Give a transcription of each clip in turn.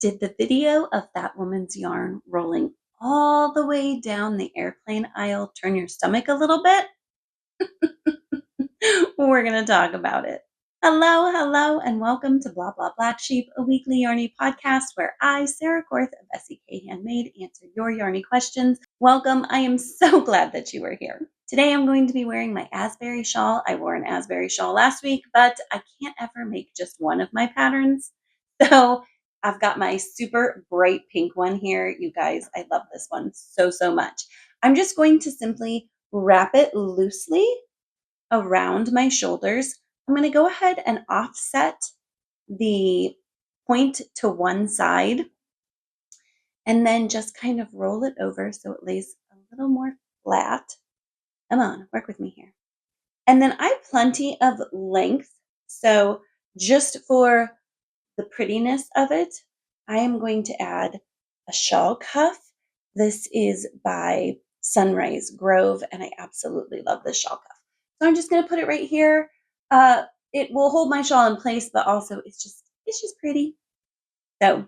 Did the video of that woman's yarn rolling all the way down the airplane aisle turn your stomach a little bit? We're going to talk about it. Hello, and welcome to Bla Bla Black Sheep, a weekly yarny podcast where I, Sarah Korth of SEK Handmade, answer your yarny questions. Welcome. I am so glad that you are here. Today I'm going to be wearing my Asbury shawl. I wore an Asbury shawl last week, but I can't ever make just one of my patterns. So I've got my super bright pink one here. You guys, I love this one so much. I'm just going to simply wrap it loosely around my shoulders. I'm going to go ahead and offset the point to one side and then just kind of roll it over so it lays a little more flat. Come on, work with me here. And then I have plenty of length. So just for the prettiness of it, I am going to add a shawl cuff. This is by Sunrise Grove, and I absolutely love this shawl cuff. So I'm just going to put it right here. It will hold my shawl in place, but also it's just pretty. So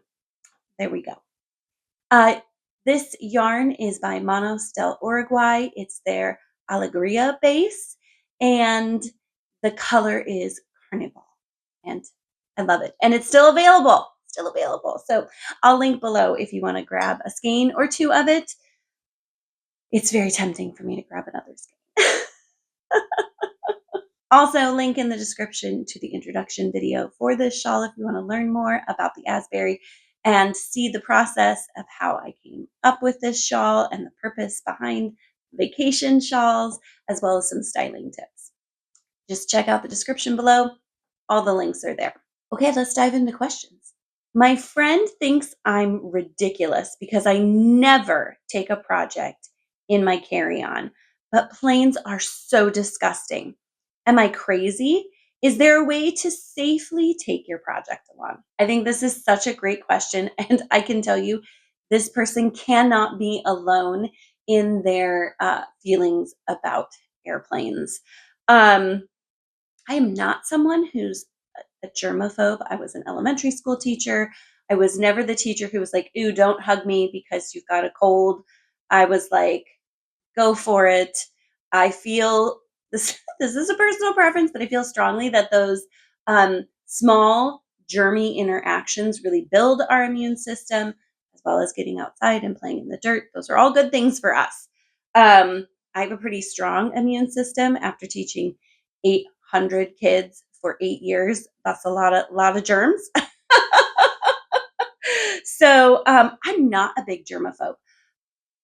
there we go. This yarn is by Manos del Uruguay. It's their Alegria base, and the color is Carnival, and I love it. And it's still available. So I'll link below if you want to grab a skein or two of it. It's very tempting for me to grab another skein. Also, link in the description to the introduction video for this shawl if you want to learn more about the Asbury and see the process of how I came up with this shawl and the purpose behind vacation shawls, as well as some styling tips. Just check out the description below. All the links are there. Okay, let's dive into questions. My friend thinks I'm ridiculous because I never take a project in my carry-on, but planes are so disgusting. Am I crazy? Is there a way to safely take your project along? I think this is such a great question, and I can tell you this person cannot be alone in their feelings about airplanes. I am not someone who's a germaphobe. I was an elementary school teacher. I was never the teacher who was like, "Ooh, don't hug me because you've got a cold." I was like, go for it. I feel this is a personal preference, but I feel strongly that those small germy interactions really build our immune system, as well as getting outside and playing in the dirt. Those are all good things for us. I have a pretty strong immune system after teaching 800 kids for 8 years. That's a lot of germs. So I'm not a big germaphobe,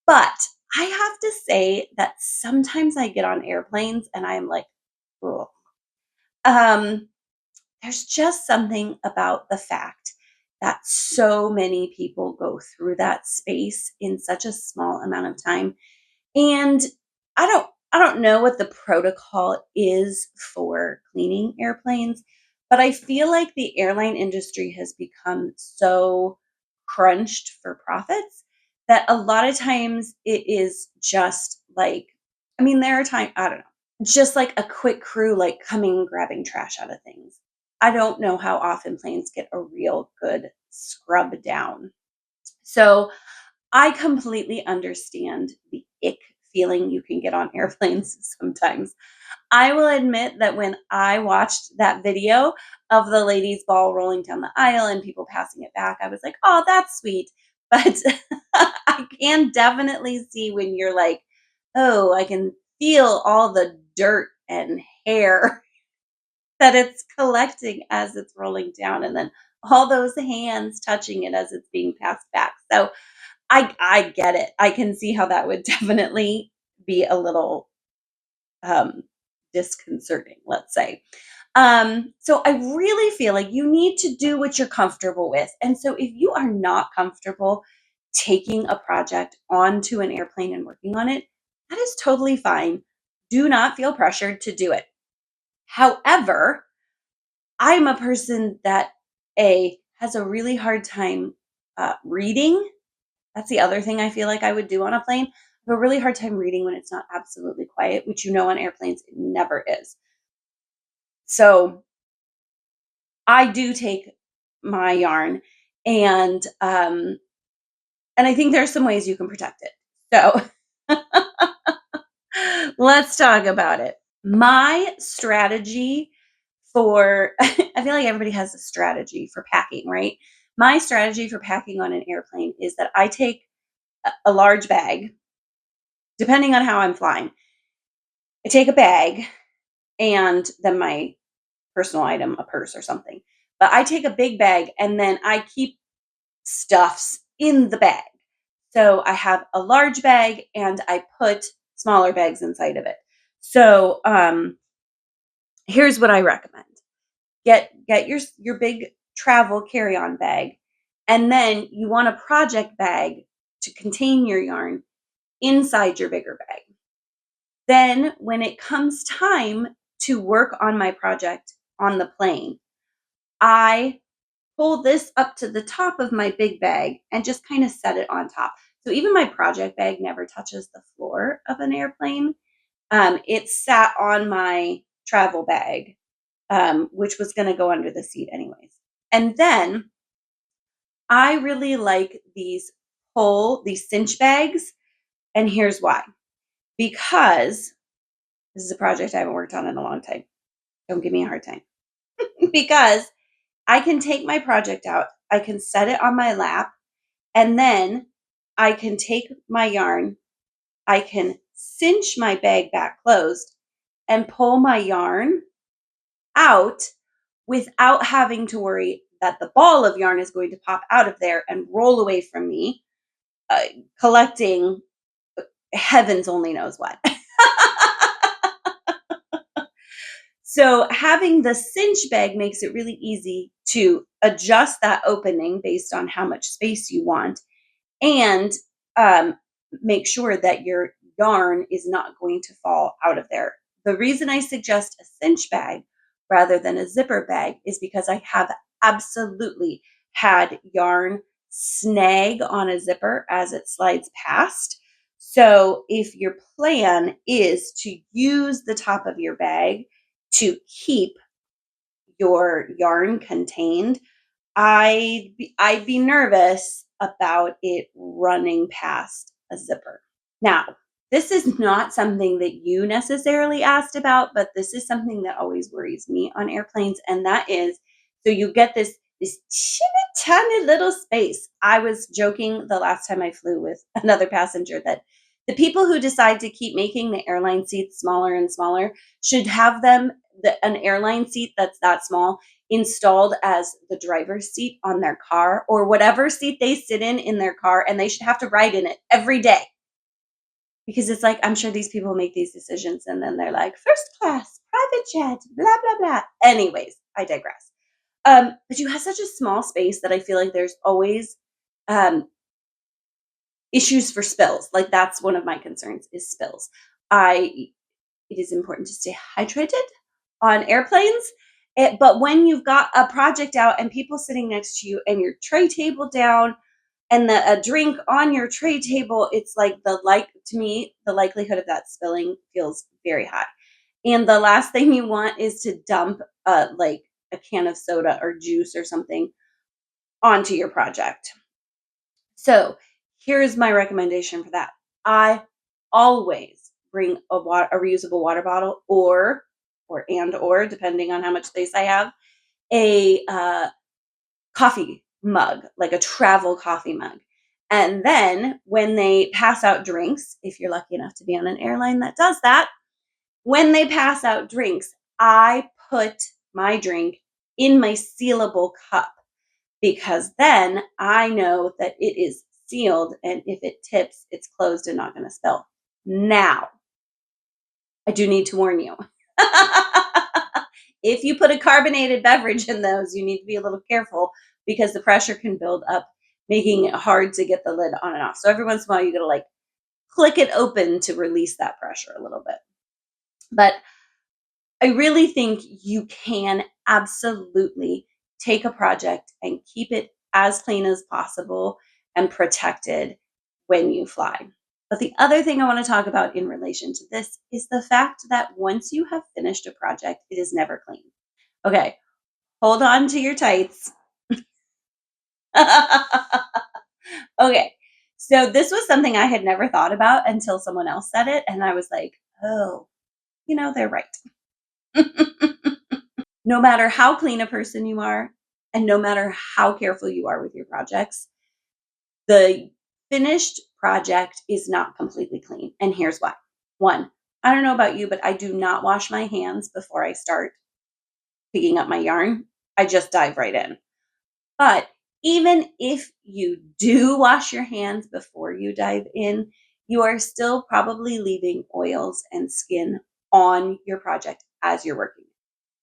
but I have to say that sometimes I get on airplanes and I'm like, oh, there's just something about the fact that so many people go through that space in such a small amount of time. And I don't know what the protocol is for cleaning airplanes, but I feel like the airline industry has become so crunched for profits that a lot of times it is just like, I mean, there are times, I don't know, just like a quick crew, like coming and grabbing trash out of things. I don't know how often planes get a real good scrub down. So I completely understand the ick feeling you can get on airplanes sometimes. I will admit that when I watched that video of the ladies' ball rolling down the aisle and people passing it back, I was like, oh, that's sweet. But I can definitely see when you're like, oh, I can feel all the dirt and hair that it's collecting as it's rolling down, and then all those hands touching it as it's being passed back. So I get it. I can see how that would definitely be a little disconcerting, let's say. So I really feel like you need to do what you're comfortable with. And so if you are not comfortable taking a project onto an airplane and working on it, that is totally fine. Do not feel pressured to do it. However, I'm a person that has a really hard time reading. That's the other thing I feel like I would do on a plane. I have a really hard time reading when it's not absolutely quiet, which on airplanes it never is. So I do take my yarn And I think there's some ways you can protect it. So let's talk about it. My strategy for, I feel like everybody has a strategy for packing, right? My strategy for packing on an airplane is that I take a large bag, depending on how I'm flying. I take a bag and then my personal item, a purse or something. But I take a big bag and then I keep stuffs in the bag. So I have a large bag and I put smaller bags inside of it. So here's what I recommend. Get your big travel carry-on bag, and then you want a project bag to contain your yarn inside your bigger bag. Then when it comes time to work on my project on the plane, I pull this up to the top of my big bag and just kind of set it on top. So even my project bag never touches the floor of an airplane. It sat on my travel bag, which was going to go under the seat anyways. And then I really like these cinch bags. And here's why. Because this is a project I haven't worked on in a long time. Don't give me a hard time. Because I can take my project out, I can set it on my lap, and then I can take my yarn, I can cinch my bag back closed and pull my yarn out without having to worry that the ball of yarn is going to pop out of there and roll away from me, uh, collecting heavens only knows what. So having the cinch bag makes it really easy to adjust that opening based on how much space you want, and um, make sure that your yarn is not going to fall out of there. The reason I suggest a cinch bag rather than a zipper bag is because I have absolutely had yarn snag on a zipper as it slides past. So if your plan is to use the top of your bag to keep your yarn contained, I'd be nervous about it running past a zipper. Now, this is not something that you necessarily asked about, but this is something that always worries me on airplanes, and that is, so you get this teeny tiny little space. I was joking the last time I flew with another passenger that the people who decide to keep making the airline seats smaller and smaller should have an airline seat that's that small installed as the driver's seat on their car, or whatever seat they sit in their car, and they should have to ride in it every day. Because it's like, I'm sure these people make these decisions and then they're like, first class, private jet, blah, blah, blah. Anyways, I digress. But you have such a small space that I feel like there's always um, issues for spills. Like that's one of my concerns is spills. It is important to stay hydrated on airplanes. But when you've got a project out and people sitting next to you and your tray table down and a drink on your tray table, it's like to me, the likelihood of that spilling feels very high. And the last thing you want is to dump like a can of soda or juice or something onto your project. So here's my recommendation for that. I always bring a reusable water bottle, or depending on how much space I have, a coffee mug, like a travel coffee mug. And then when they pass out drinks, if you're lucky enough to be on an airline that does that, when they pass out drinks, I put my drink in my sealable cup, because then I know that it is sealed, and if it tips, it's closed and not going to spill. Now, I do need to warn you. If you put a carbonated beverage in those, you need to be a little careful because the pressure can build up, making it hard to get the lid on and off. So every once in a while, you got to like click it open to release that pressure a little bit. But I really think you can absolutely take a project and keep it as clean as possible and protected when you fly. But the other thing I want to talk about in relation to this is the fact that once you have finished a project, it is never clean. Okay, hold on to your tights. Okay. So this was something I had never thought about until someone else said it. And I was like, oh, they're right. No matter how clean a person you are, and no matter how careful you are with your projects, the finished project is not completely clean. And here's why. One, I don't know about you, but I do not wash my hands before I start picking up my yarn. I just dive right in. But even if you do wash your hands before you dive in, you are still probably leaving oils and skin on your project as you're working.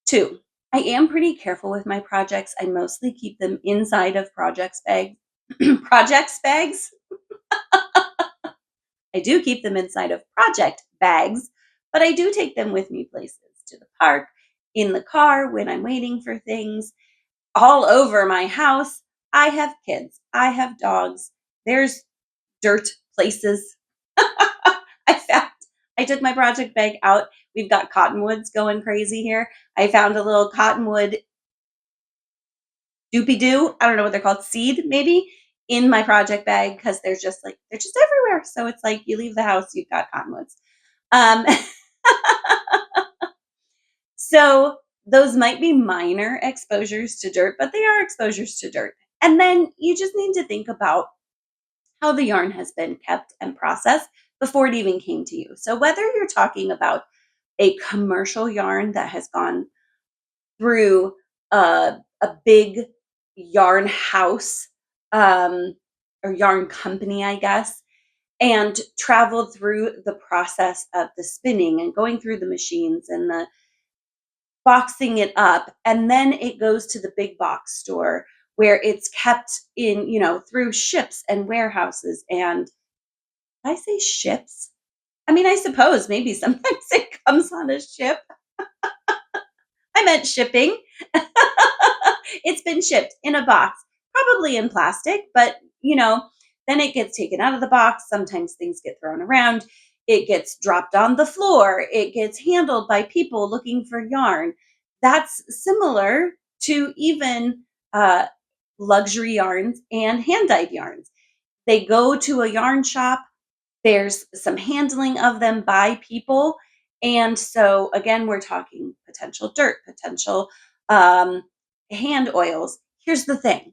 Two, I am pretty careful with my projects. I mostly keep them inside of projects bags. Projects bags? I do keep them inside of project bags, but I do take them with me places, to the park, in the car when I'm waiting for things, all over my house. I have kids, I have dogs. There's dirt places. I found I took my project bag out. We've got cottonwoods going crazy here. I found a little cottonwood doopy doo. I don't know what they're called, seed maybe, in my project bag because they're just everywhere. So it's like you leave the house, you've got cottonwoods. Um, so those might be minor exposures to dirt, but they are exposures to dirt. And then you just need to think about how the yarn has been kept and processed before it even came to you. So whether you're talking about a commercial yarn that has gone through a big yarn house, or yarn company, I guess, and traveled through the process of the spinning and going through the machines and the boxing it up, and then it goes to the big box store where it's kept in, through ships and warehouses. And I say ships, I mean, I suppose maybe sometimes it comes on a ship. I meant shipping. It's been shipped in a box, probably in plastic, but then it gets taken out of the box. Sometimes things get thrown around. It gets dropped on the floor. It gets handled by people looking for yarn. That's similar to even luxury yarns and hand dyed yarns. They go to a yarn shop. There's some handling of them by people. And so, again, we're talking potential dirt, potential um, hand oils. Here's the thing,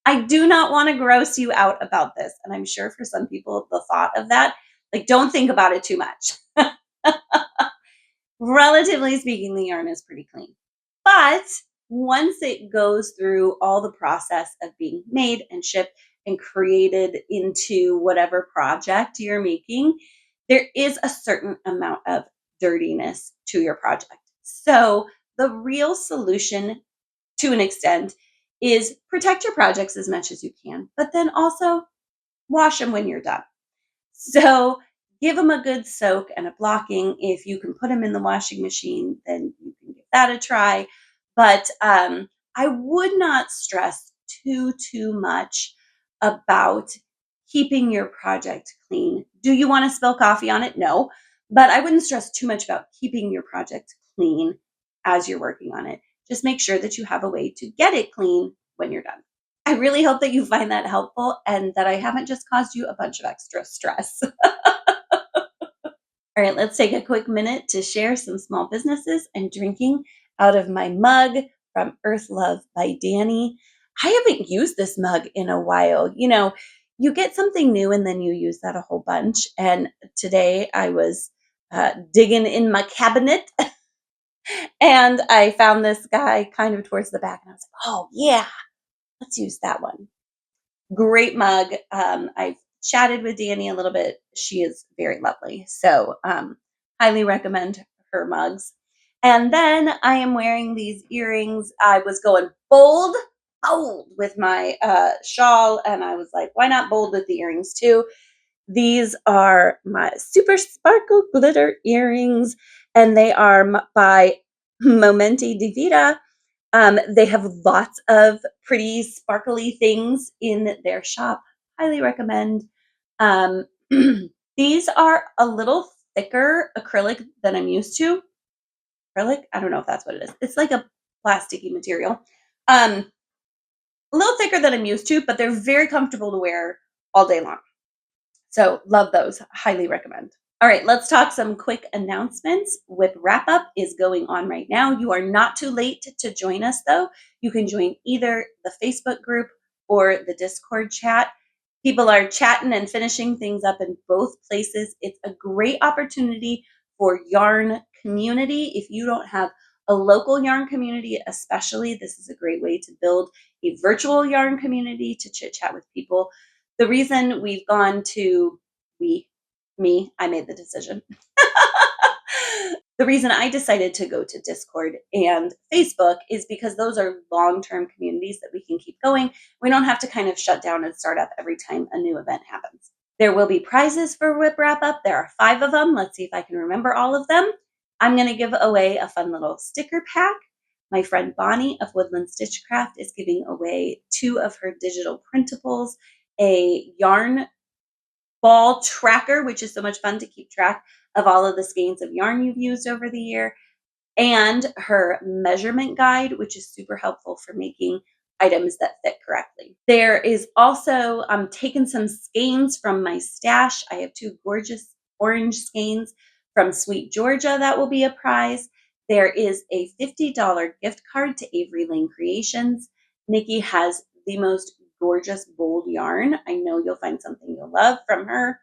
I do not want to gross you out about this. And I'm sure for some people, the thought of that, like, don't think about it too much. Relatively speaking, the yarn is pretty clean. But once it goes through all the process of being made and shipped and created into whatever project you're making, there is a certain amount of dirtiness to your project. So the real solution, to an extent, is protect your projects as much as you can, but then also wash them when you're done. So give them a good soak and a blocking. If you can put them in the washing machine, then you can give that a try. But I would not stress too much about keeping your project clean. Do you want to spill coffee on it? No. But I wouldn't stress too much about keeping your project clean as you're working on it. Just make sure that you have a way to get it clean when you're done. I really hope that you find that helpful and that I haven't just caused you a bunch of extra stress. All right, let's take a quick minute to share some small businesses and drinking out of my mug from Earth Love by Danny. I haven't used this mug in a while. You get something new and then you use that a whole bunch. And today I was digging in my cabinet and I found this guy kind of towards the back and I was like, oh, yeah, let's use that one. Great mug. I've chatted with Danny a little bit. She is very lovely. So, highly recommend her mugs. And then I am wearing these earrings. I was going bold with my shawl, and I was like, why not bold with the earrings too? These are my super sparkle glitter earrings, and they are by Momenti di Vita. They have lots of pretty sparkly things in their shop. Highly recommend. Um, these are a little thicker acrylic than I'm used to. Acrylic? I don't know if that's what it is. It's like a plasticky material. Um, a little thicker than I'm used to, but they're very comfortable to wear all day long. So love those. Highly recommend. All right, let's talk some quick announcements. WIP wrap up is going on right now. You are not too late to join us, though. You can join either the Facebook group or the Discord chat. People are chatting and finishing things up in both places. It's a great opportunity for yarn community. If you don't have a local yarn community, especially, this is a great way to build a virtual yarn community to chit chat with people. The reason we've gone to, I made the decision. The reason I decided to go to Discord and Facebook is because those are long-term communities that we can keep going. We don't have to kind of shut down and start up every time a new event happens. There will be prizes for WIP Wrap Up. There are 5 of them. Let's see if I can remember all of them. I'm going to give away a fun little sticker pack. My friend Bonnie of Woodland Stitchcraft is giving away 2 of her digital printables, a yarn ball tracker, which is so much fun to keep track of all of the skeins of yarn you've used over the year, and her measurement guide, which is super helpful for making items that fit correctly. There is also, I'm taking some skeins from my stash. I have 2 gorgeous orange skeins from Sweet Georgia that will be a prize. There is a $50 gift card to Avery Lane Creations. Nikki has the most gorgeous bold yarn. I know you'll find something you'll love from her.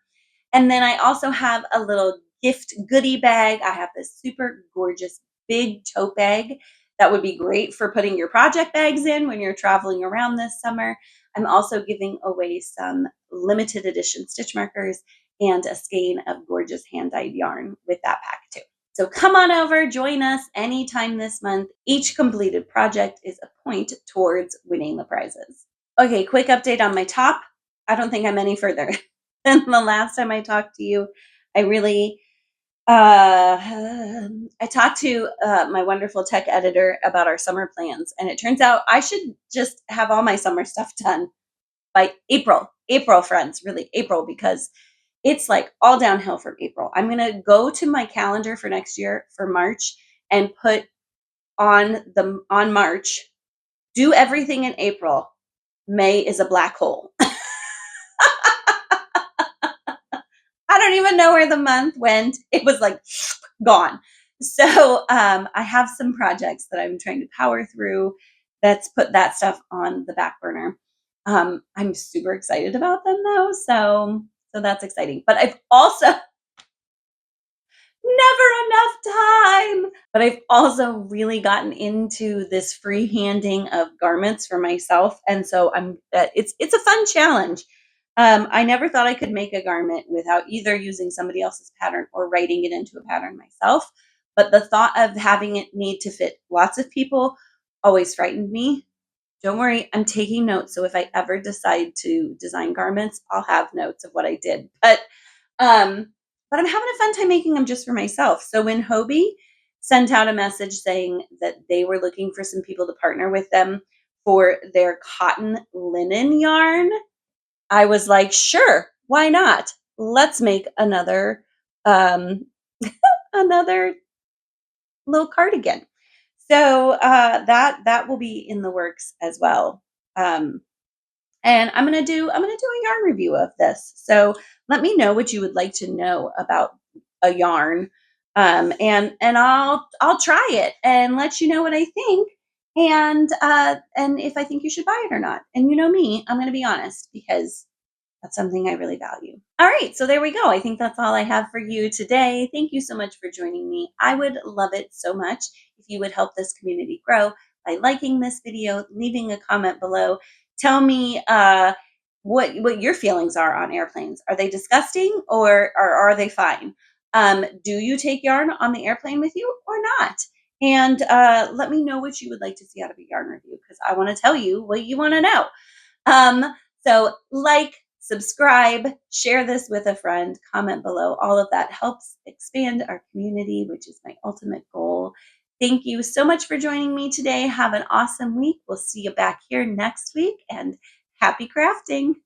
And then I also have a little gift goodie bag. I have this super gorgeous big tote bag that would be great for putting your project bags in when you're traveling around this summer. I'm also giving away some limited edition stitch markers and a skein of gorgeous hand-dyed yarn with that pack too. So come on over, join us anytime this month. Each completed project is a point towards winning the prizes. Okay, quick update on my top. I don't think I'm any further than the last time I talked to you. I really, I talked to my wonderful tech editor about our summer plans, and it turns out I should just have all my summer stuff done by April. April, friends, really April, because it's like all downhill from April. I'm gonna go to my calendar for next year for March and put on March, do everything in April. May is a black hole. I don't even know where the month went. It was like gone. So I have some projects that I'm trying to power through. Let's put that stuff on the back burner. I'm super excited about them though. So that's exciting. But I've also never enough time. But I've also really gotten into this freehanding of garments for myself, and so it's a fun challenge. I never thought I could make a garment without either using somebody else's pattern or writing it into a pattern myself. But the thought of having it need to fit lots of people always frightened me. Don't worry, I'm taking notes. So if I ever decide to design garments, I'll have notes of what I did. Um, but I'm having a fun time making them just for myself. So when Hobie sent out a message saying that they were looking for some people to partner with them for their cotton linen yarn, I was like, sure, why not? Let's make um, another little cardigan. So that will be in the works as well. Um, and I'm gonna do a yarn review of this. So let me know what you would like to know about a yarn, and I'll try it and let you know what I think, and if I think you should buy it or not. And you know me, I'm gonna be honest because that's something I really value. All right, so there we go. I think that's all I have for you today. Thank you so much for joining me. I would love it so much if you would help this community grow by liking this video, leaving a comment below. Tell me what your feelings are on airplanes. Are they disgusting or are they fine? Do you take yarn on the airplane with you or not? And let me know what you would like to see out of a yarn review because I want to tell you what you want to know. So like, subscribe, share this with a friend, comment below. All of that helps expand our community, which is my ultimate goal. Thank you so much for joining me today. Have an awesome week. We'll see you back here next week and happy crafting.